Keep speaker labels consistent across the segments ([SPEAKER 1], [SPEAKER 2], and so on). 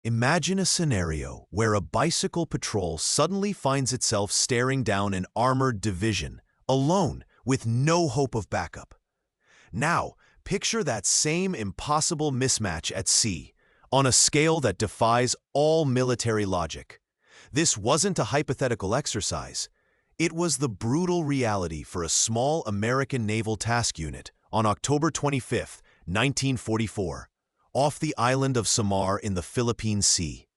[SPEAKER 1] Imagine a scenario where a bicycle patrol suddenly finds itself staring down an armored division, alone, with no hope of backup. Now, picture that same impossible mismatch at sea, on a scale that defies all military logic. This wasn't a hypothetical exercise. It was the brutal reality for a small American naval task unit on October 25, 1944, off the island of Samar in the Philippine Sea.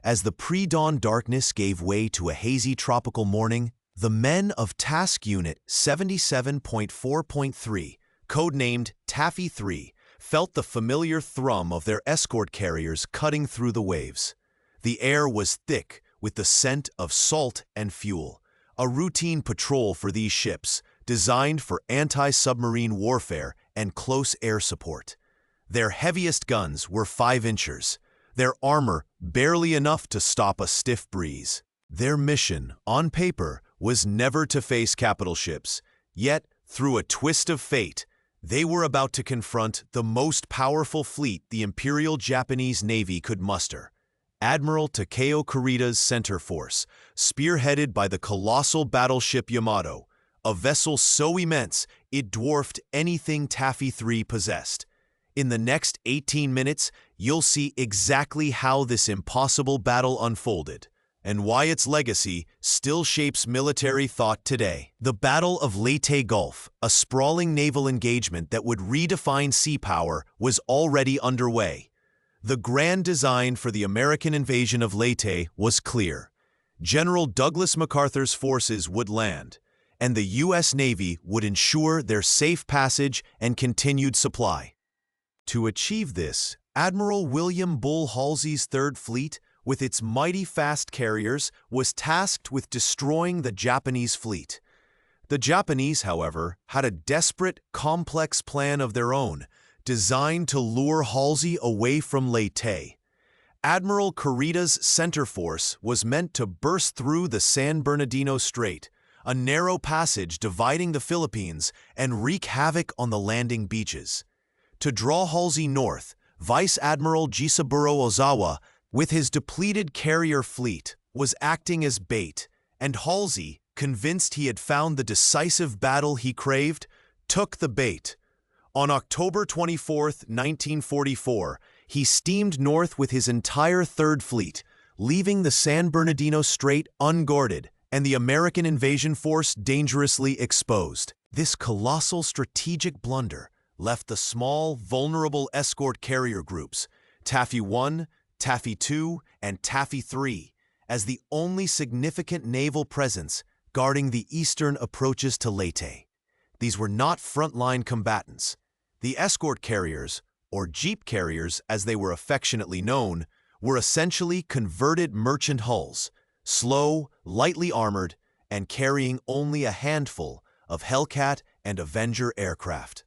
[SPEAKER 1] As the pre-dawn darkness gave way to a hazy tropical morning, the men of Task Unit 77.4.3, codenamed Taffy 3, felt the familiar thrum of their escort carriers cutting through the waves. The air was thick with the scent of salt and fuel, a routine patrol for these ships, designed for anti-submarine warfare and close air support. Their heaviest guns were 5-inchers, their armor barely enough to stop a stiff breeze. Their mission, on paper, was never to face capital ships, yet, through a twist of fate, they were about to confront the most powerful fleet the Imperial Japanese Navy could muster. Admiral Takeo Kurita's center force, spearheaded by the colossal battleship Yamato, a vessel so immense it dwarfed anything Taffy 3 possessed. In the next 18 minutes, you'll see exactly how this impossible battle unfolded, and why its legacy still shapes military thought today. The Battle of Leyte Gulf, a sprawling naval engagement that would redefine sea power, was already underway. The grand design for the American invasion of Leyte was clear. General Douglas MacArthur's forces would land, and the U.S. Navy would ensure their safe passage and continued supply. To achieve this, Admiral William Bull Halsey's Third Fleet, with its mighty fast carriers, was tasked with destroying the Japanese fleet. The Japanese, however, had a desperate, complex plan of their own, designed to lure Halsey away from Leyte. Admiral Kurita's center force was meant to burst through the San Bernardino Strait, a narrow passage dividing the Philippines, and wreak havoc on the landing beaches. To draw Halsey north, Vice Admiral Jisaburo Ozawa, with his depleted carrier fleet, was acting as bait, and Halsey, convinced he had found the decisive battle he craved, took the bait. On October 24, 1944, he steamed north with his entire Third Fleet, leaving the San Bernardino Strait unguarded and the American invasion force dangerously exposed. This colossal strategic blunder left the small, vulnerable escort carrier groups, Taffy 1, Taffy 2, and Taffy 3, as the only significant naval presence guarding the eastern approaches to Leyte. These were not frontline combatants. The escort carriers, or jeep carriers as they were affectionately known, were essentially converted merchant hulls, slow, lightly armored, and carrying only a handful of Hellcat and Avenger aircraft.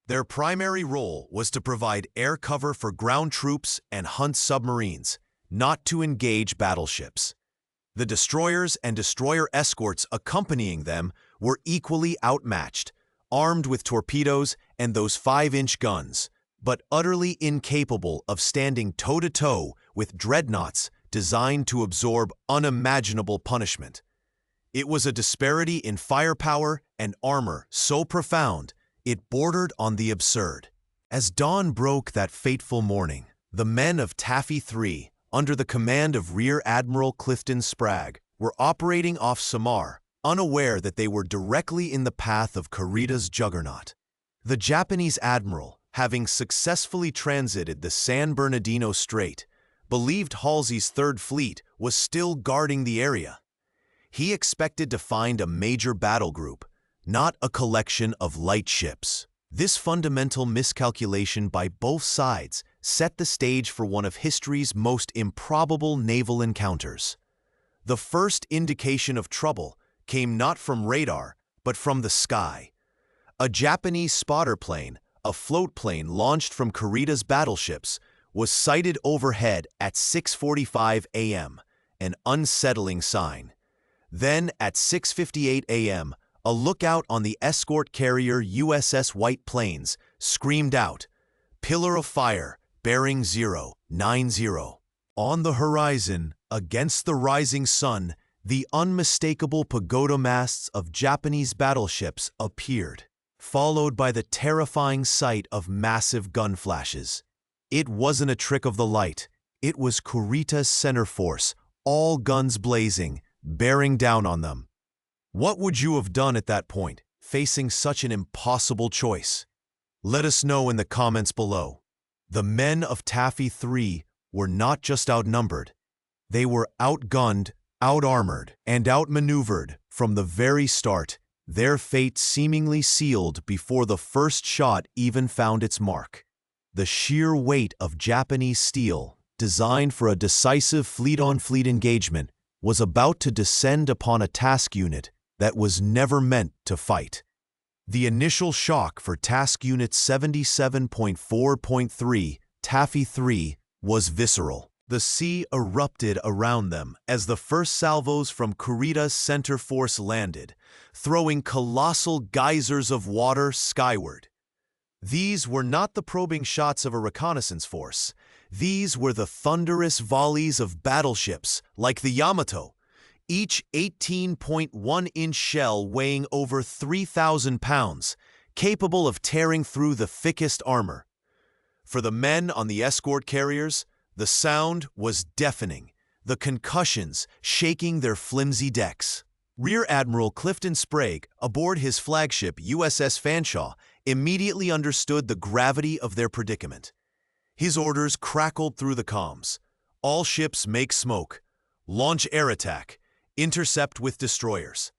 [SPEAKER 1] Their primary role was to provide air cover for ground troops and hunt submarines, not to engage battleships. The destroyers and destroyer escorts accompanying them were equally outmatched, armed with torpedoes and those 5-inch guns, but utterly incapable of standing toe-to-toe with dreadnoughts designed to absorb unimaginable punishment. It was a disparity in firepower and armor so profound it bordered on the absurd. As dawn broke that fateful morning, the men of Taffy 3, under the command of Rear Admiral Clifton Spragg, were operating off Samar, unaware that they were directly in the path of Kurita's juggernaut. The Japanese admiral, having successfully transited the San Bernardino Strait, believed Halsey's Third Fleet was still guarding the area. He expected to find a major battle group, not a collection of light ships. This fundamental miscalculation by both sides set the stage for one of history's most improbable naval encounters. The first indication of trouble came not from radar, but from the sky. A Japanese spotter plane, a float plane launched from Kurita's battleships, was sighted overhead at 6:45 a.m., an unsettling sign. Then, at 6:58 a.m., a lookout on the escort carrier USS White Plains screamed out, "Pillar of fire, bearing 090." On the horizon, against the rising sun, the unmistakable pagoda masts of Japanese battleships appeared, followed by the terrifying sight of massive gun flashes. It wasn't a trick of the light. It was Kurita's center force, all guns blazing, bearing down on them. What would you have done at that point, facing such an impossible choice? Let us know in the comments below. The men of Taffy 3 were not just outnumbered. They were outgunned, out-armored, and outmaneuvered from the very start, their fate seemingly sealed before the first shot even found its mark. The sheer weight of Japanese steel, designed for a decisive fleet-on-fleet engagement, was about to descend upon a task unit that was never meant to fight. The initial shock for Task Unit 77.4.3, Taffy 3, was visceral. The sea erupted around them as the first salvos from Kurita's center force landed, throwing colossal geysers of water skyward. These were not the probing shots of a reconnaissance force. These were the thunderous volleys of battleships, like the Yamato, each 18.1-inch shell weighing over 3,000 pounds, capable of tearing through the thickest armor. For the men on the escort carriers, the sound was deafening, the concussions shaking their flimsy decks. Rear Admiral Clifton Sprague, aboard his flagship USS Fanshawe, immediately understood the gravity of their predicament. His orders crackled through the comms. All ships make smoke. Launch air attack. Intercept with destroyers.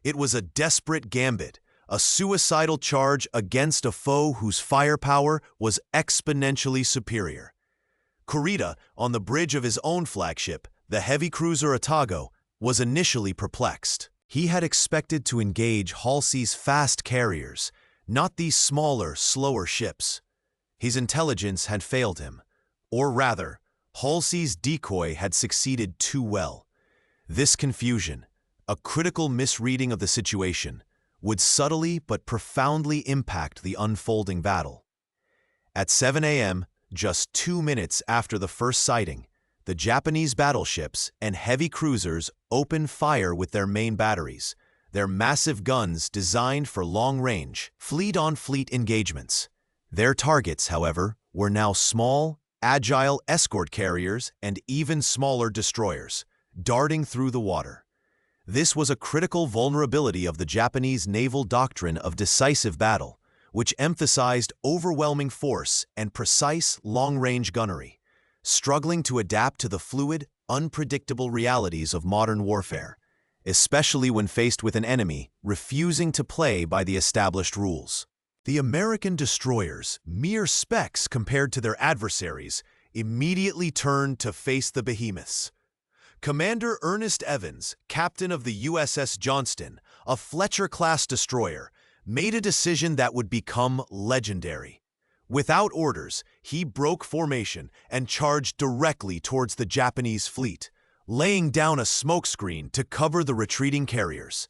[SPEAKER 1] It was a desperate gambit, a suicidal charge against a foe whose firepower was exponentially superior. Kurita, on the bridge of his own flagship, the heavy cruiser Atago, was initially perplexed. He had expected to engage Halsey's fast carriers, not these smaller, slower ships. His intelligence had failed him. Or rather, Halsey's decoy had succeeded too well. This confusion, a critical misreading of the situation, would subtly but profoundly impact the unfolding battle. At 7 a.m., just 2 minutes after the first sighting, the Japanese battleships and heavy cruisers opened fire with their main batteries, their massive guns designed for long-range, fleet-on-fleet engagements. Their targets, however, were now small, agile escort carriers and even smaller destroyers, darting through the water. This was a critical vulnerability of the Japanese naval doctrine of decisive battle, which emphasized overwhelming force and precise long-range gunnery, struggling to adapt to the fluid, unpredictable realities of modern warfare, especially when faced with an enemy refusing to play by the established rules. The American destroyers, mere specks compared to their adversaries, immediately turned to face the behemoths. Commander Ernest Evans, captain of the USS Johnston, a Fletcher-class destroyer, made a decision that would become legendary. Without orders, he broke formation and charged directly towards the Japanese fleet, laying down a smokescreen to cover the retreating carriers.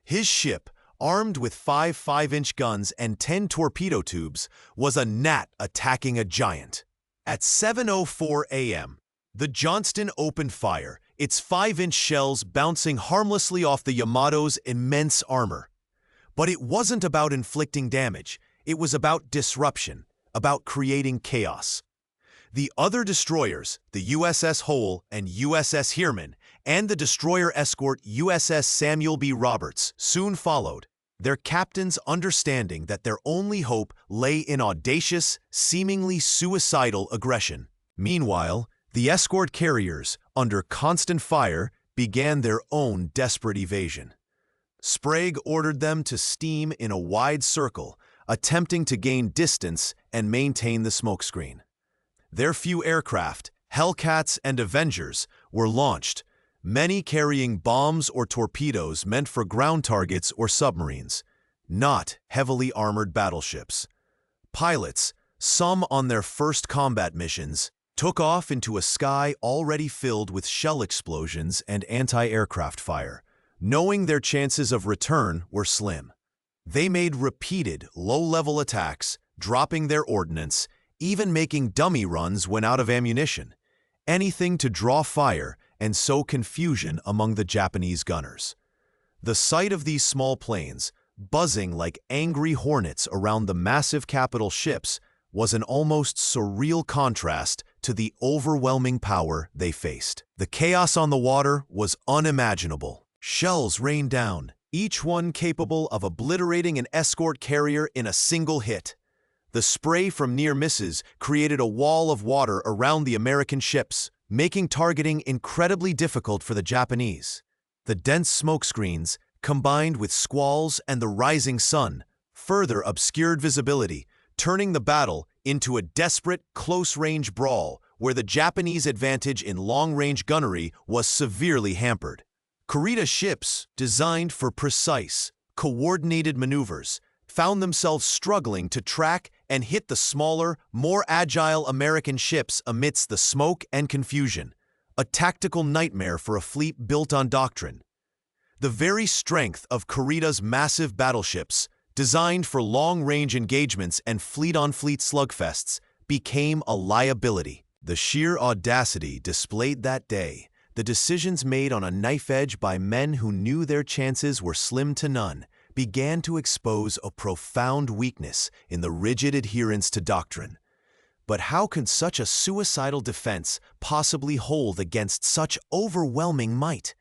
[SPEAKER 1] His ship, armed with 5 5-inch guns and 10 torpedo tubes, was a gnat attacking a giant. At 7:04 a.m., the Johnston opened fire, its 5-inch shells bouncing harmlessly off the Yamato's immense armor. But it wasn't about inflicting damage. It was about disruption, about creating chaos. The other destroyers, the USS Hole and USS Heermann, and the destroyer escort USS Samuel B. Roberts soon followed, their captains understanding that their only hope lay in audacious, seemingly suicidal aggression. Meanwhile, the escort carriers, under constant fire, began their own desperate evasion. Sprague ordered them to steam in a wide circle, attempting to gain distance and maintain the smokescreen. Their few aircraft, Hellcats and Avengers, were launched, many carrying bombs or torpedoes meant for ground targets or submarines, not heavily armored battleships. Pilots, some on their first combat missions, took off into a sky already filled with shell explosions and anti-aircraft fire, knowing their chances of return were slim. They made repeated low-level attacks, dropping their ordnance, even making dummy runs when out of ammunition. anything to draw fire and sow confusion among the Japanese gunners. The sight of these small planes, buzzing like angry hornets around the massive capital ships, was an almost surreal contrast to the overwhelming power they faced. The chaos on the water was unimaginable. Shells rained down, each one capable of obliterating an escort carrier in a single hit. The spray from near misses created a wall of water around the American ships, making targeting incredibly difficult for the Japanese. The dense smoke screens, combined with squalls and the rising sun, further obscured visibility, turning the battle into a desperate, close-range brawl where the Japanese advantage in long-range gunnery was severely hampered. Kurita's ships, designed for precise, coordinated maneuvers, found themselves struggling to track and hit the smaller, more agile American ships amidst the smoke and confusion, a tactical nightmare for a fleet built on doctrine. The very strength of Kurita's massive battleships, designed for long-range engagements and fleet-on-fleet slugfests, became a liability. The sheer audacity displayed that day, the decisions made on a knife edge by men who knew their chances were slim to none, began to expose a profound weakness in the rigid adherence to doctrine. But how could such a suicidal defense possibly hold against such overwhelming might?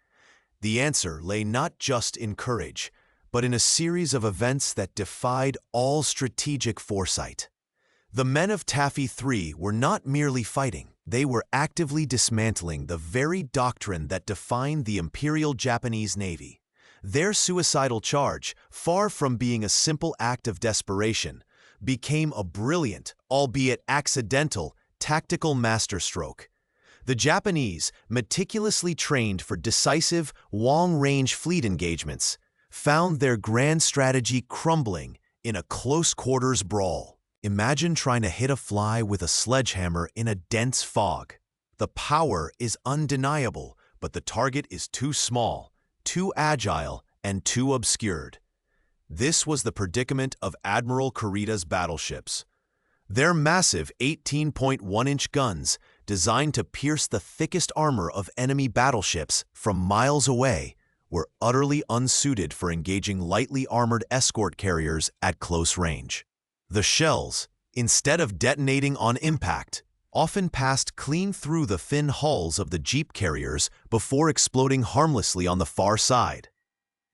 [SPEAKER 1] The answer lay not just in courage, but in a series of events that defied all strategic foresight. The men of Taffy 3 were not merely fighting, they were actively dismantling the very doctrine that defined the Imperial Japanese Navy. Their suicidal charge, far from being a simple act of desperation, became a brilliant, albeit accidental, tactical masterstroke. The Japanese, meticulously trained for decisive, long-range fleet engagements, found their grand strategy crumbling in a close-quarters brawl. Imagine trying to hit a fly with a sledgehammer in a dense fog. The power is undeniable, but the target is too small, too agile, and too obscured. This was the predicament of Admiral Kurita's battleships. Their massive 18.1-inch guns, designed to pierce the thickest armor of enemy battleships from miles away, were utterly unsuited for engaging lightly armored escort carriers at close range. The shells, instead of detonating on impact, often passed clean through the thin hulls of the jeep carriers before exploding harmlessly on the far side.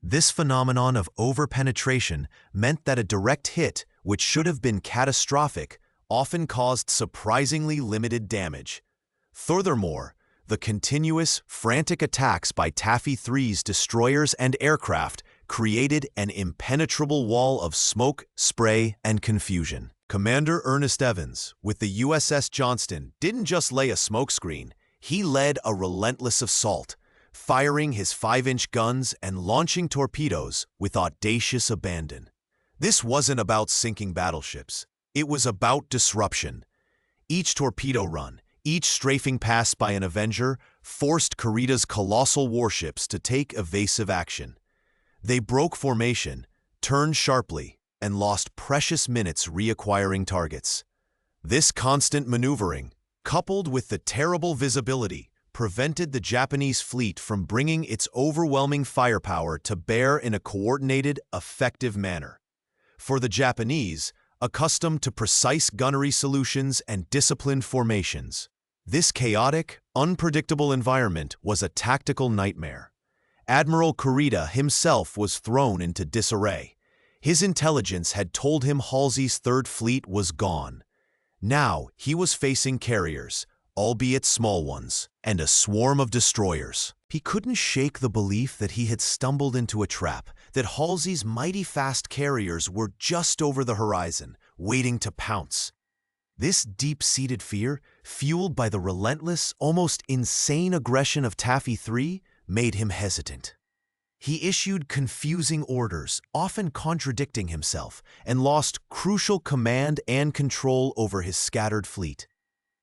[SPEAKER 1] This phenomenon of over-penetration meant that a direct hit, which should have been catastrophic, often caused surprisingly limited damage. Furthermore, the continuous, frantic attacks by Taffy 3's destroyers and aircraft created an impenetrable wall of smoke, spray, and confusion. Commander Ernest Evans, with the USS Johnston, didn't just lay a smokescreen, he led a relentless assault, firing his 5-inch guns and launching torpedoes with audacious abandon. This wasn't about sinking battleships. It was about disruption. Each torpedo run, each strafing pass by an Avenger, forced Kurita's colossal warships to take evasive action. They broke formation, turned sharply, and lost precious minutes reacquiring targets. This constant maneuvering, coupled with the terrible visibility, prevented the Japanese fleet from bringing its overwhelming firepower to bear in a coordinated, effective manner. For the Japanese, accustomed to precise gunnery solutions and disciplined formations, this chaotic, unpredictable environment was a tactical nightmare. Admiral Kurita himself was thrown into disarray. His intelligence had told him Halsey's Third Fleet was gone. Now he was facing carriers, albeit small ones, and a swarm of destroyers. He couldn't shake the belief that he had stumbled into a trap, that Halsey's mighty fast carriers were just over the horizon, waiting to pounce. This deep-seated fear, fueled by the relentless, almost insane aggression of Taffy 3, made him hesitant. He issued confusing orders, often contradicting himself, and lost crucial command and control over his scattered fleet.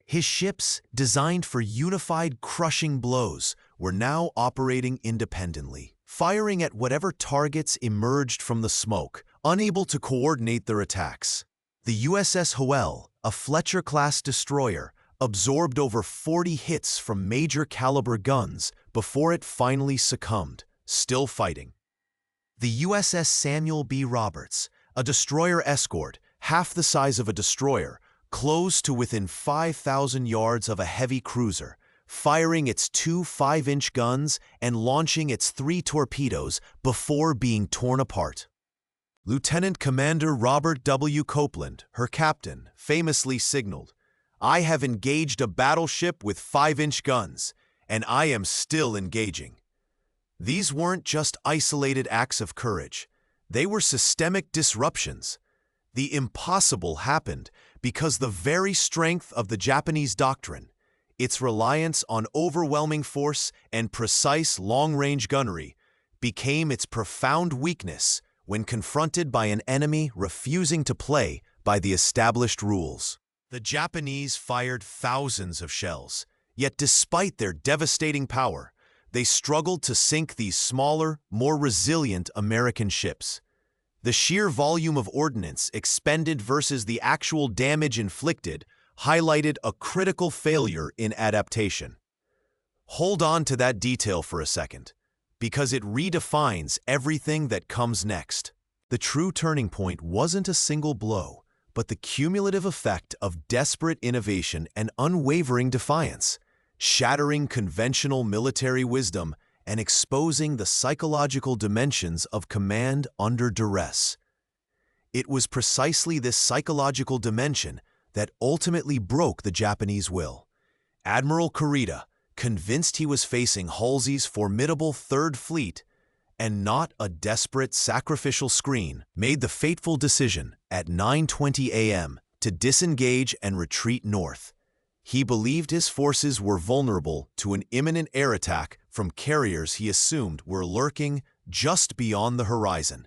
[SPEAKER 1] His ships, designed for unified crushing blows, were now operating independently, firing at whatever targets emerged from the smoke, unable to coordinate their attacks. The USS Howell, a Fletcher-class destroyer, absorbed over 40 hits from major caliber guns before it finally succumbed, still fighting. The USS Samuel B. Roberts, a destroyer escort, half the size of a destroyer, closed to within 5,000 yards of a heavy cruiser, firing its two 5-inch guns and launching its 3 torpedoes before being torn apart. Lieutenant Commander Robert W. Copeland, her captain, famously signaled, "I have engaged a battleship with 5-inch guns, and I am still engaging." These weren't just isolated acts of courage. They were systemic disruptions. The impossible happened because the very strength of the Japanese doctrine, its reliance on overwhelming force and precise long-range gunnery, became its profound weakness when confronted by an enemy refusing to play by the established rules. The Japanese fired thousands of shells, yet despite their devastating power, they struggled to sink these smaller, more resilient American ships. The sheer volume of ordnance expended versus the actual damage inflicted highlighted a critical failure in adaptation. Hold on to that detail for a second, because it redefines everything that comes next. The true turning point wasn't a single blow, but the cumulative effect of desperate innovation and unwavering defiance, shattering conventional military wisdom and exposing the psychological dimensions of command under duress. It was precisely this psychological dimension that ultimately broke the Japanese will. Admiral Kurita, convinced he was facing Halsey's formidable Third Fleet and not a desperate sacrificial screen, made the fateful decision at 9:20 a.m. to disengage and retreat north. He believed his forces were vulnerable to an imminent air attack from carriers he assumed were lurking just beyond the horizon.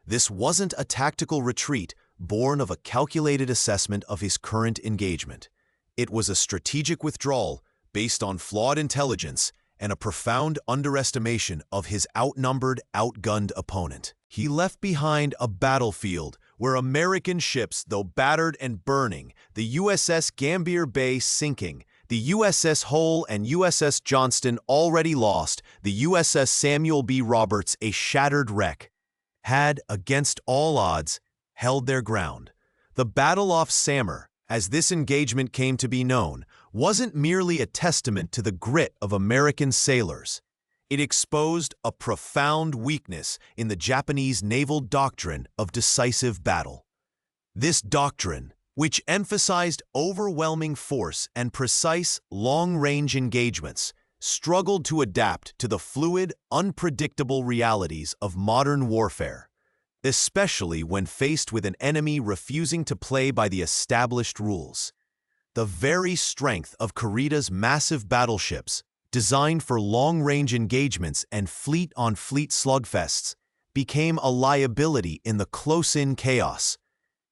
[SPEAKER 1] This wasn't a tactical retreat born of a calculated assessment of his current engagement. It was a strategic withdrawal based on flawed intelligence and a profound underestimation of his outnumbered, outgunned opponent. He left behind a battlefield where American ships, though battered and burning, the USS Gambier Bay sinking, the USS Hull and USS Johnston already lost, the USS Samuel B. Roberts a shattered wreck, had, against all odds, held their ground. The battle off Samar, as this engagement came to be known, wasn't merely a testament to the grit of American sailors. It exposed a profound weakness in the Japanese naval doctrine of decisive battle. This doctrine, which emphasized overwhelming force and precise, long-range engagements, struggled to adapt to the fluid, unpredictable realities of modern warfare, especially when faced with an enemy refusing to play by the established rules. The very strength of Kurita's massive battleships, designed for long-range engagements and fleet-on-fleet slugfests, became a liability in the close-in chaos.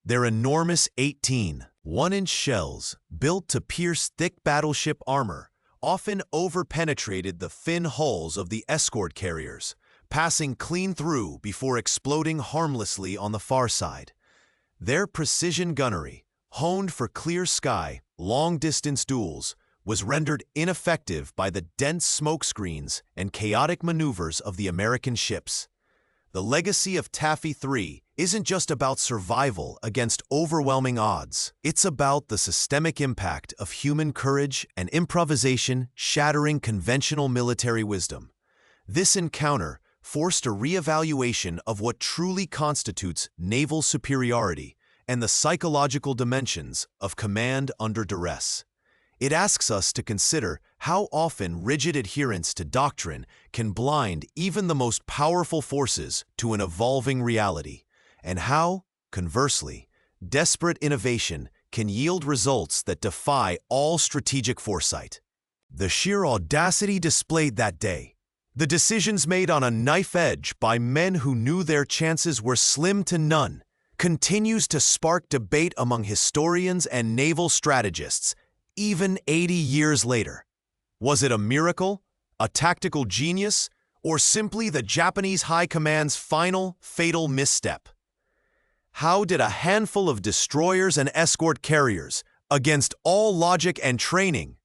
[SPEAKER 1] Their enormous 18 1-inch shells, built to pierce thick battleship armor, often over-penetrated the thin hulls of the escort carriers, passing clean through before exploding harmlessly on the far side. Their precision gunnery, honed for clear sky, long-distance duels, was rendered ineffective by the dense smoke screens and chaotic maneuvers of the American ships. The legacy of Taffy 3 isn't just about survival against overwhelming odds. It's about the systemic impact of human courage and improvisation shattering conventional military wisdom. This encounter forced a reevaluation of what truly constitutes naval superiority and the psychological dimensions of command under duress. It asks us to consider how often rigid adherence to doctrine can blind even the most powerful forces to an evolving reality, and how, conversely, desperate innovation can yield results that defy all strategic foresight. The sheer audacity displayed that day, the decisions made on a knife edge by men who knew their chances were slim to none, continues to spark debate among historians and naval strategists, even 80 years later. Was it a miracle, a tactical genius, or simply the Japanese High Command's final, fatal misstep? How did a handful of destroyers and escort carriers, against all logic and training,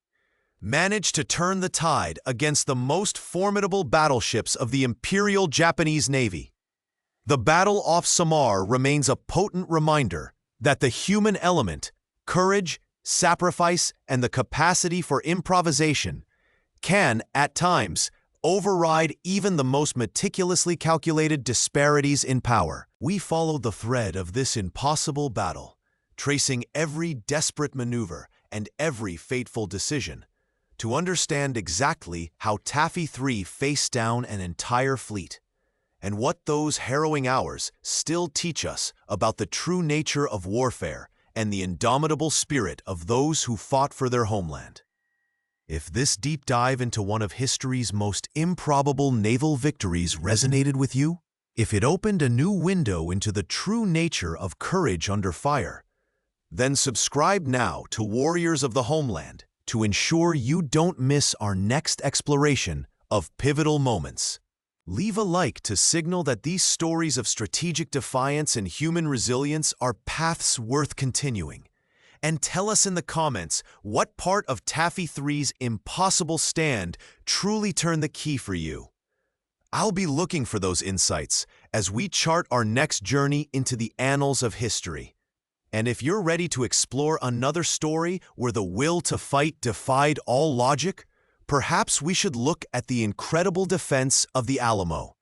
[SPEAKER 1] managed to turn the tide against the most formidable battleships of the Imperial Japanese Navy. The battle off Samar remains a potent reminder that the human element, courage, sacrifice, and the capacity for improvisation can, at times, override even the most meticulously calculated disparities in power. We followed the thread of this impossible battle, tracing every desperate maneuver and every fateful decision, to understand exactly how Taffy 3 faced down an entire fleet, and what those harrowing hours still teach us about the true nature of warfare and the indomitable spirit of those who fought for their homeland. If this deep dive into one of history's most improbable naval victories resonated with you, if it opened a new window into the true nature of courage under fire, then subscribe now to Warriors of the Homeland to ensure you don't miss our next exploration of pivotal moments. Leave a like to signal that these stories of strategic defiance and human resilience are paths worth continuing. And tell us in the comments what part of Taffy 3's impossible stand truly turned the key for you. I'll be looking for those insights as we chart our next journey into the annals of history. And if you're ready to explore another story where the will to fight defied all logic, perhaps we should look at the incredible defense of the Alamo.